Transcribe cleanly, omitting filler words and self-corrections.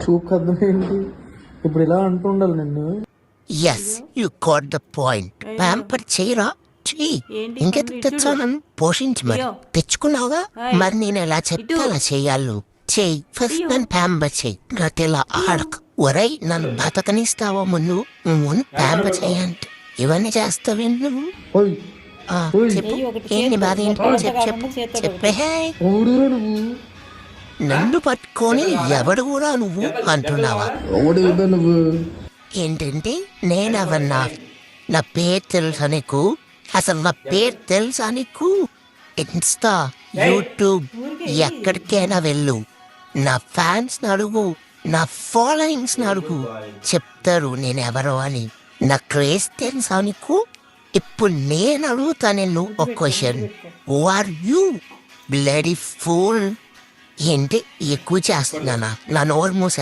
చూపు అర్థం ఏంటి? ఇప్పుడు ఇలా అంటుండాలి నిన్ను. Yes you got the point. Pamper చేయరా, చెయ్యి. ఇంకెందుకు తెచ్చానని పోషించి మరి తెచ్చుకున్నావుగా. మరి నేను ఎలా చెప్తే అలా చెయ్యాలి. చెయ్యి, ఫస్ట్ నన్ను ప్యాంపర్ చెయ్యి. గట్టిలా ఆడకు. ఒరై, నన్ను బతకనిస్తావా ముందు ప్యాంపర్ చెయ్యంటే ఇవన్నీ చేస్తావు నువ్వు. ఓయ్ చెప్పు, ఏంటి బాధ ఏంటి? చెప్పు చెప్పే. ఎవడురా నువ్వు? నన్ను పట్టుకొని ఎవడు కూడా నువ్వు అంటున్నావా? ఎవడు నువ్వు? ఏంటంటే నేనవన్నా? నా పేరు తెలుసా నీకు? అసలు నా పేరు తెలుసా నీకు? ఇన్స్టా, యూట్యూబ్, ఎక్కడికైనా వెళ్ళు, నా ఫ్యాన్స్ అడుగు, నా ఫాలోయింగ్స్ అడుగు, చెప్తారు నేనెవరో అని. నా క్రేజ్ తెలుసా నీకు? ఇప్పుడు నేను అడుగుతా నిన్ను ఒక question. Who are you bloody fool? ఏంటి ఎక్కువ చేస్తున్నానా? నా నోరు మూసేస్తా.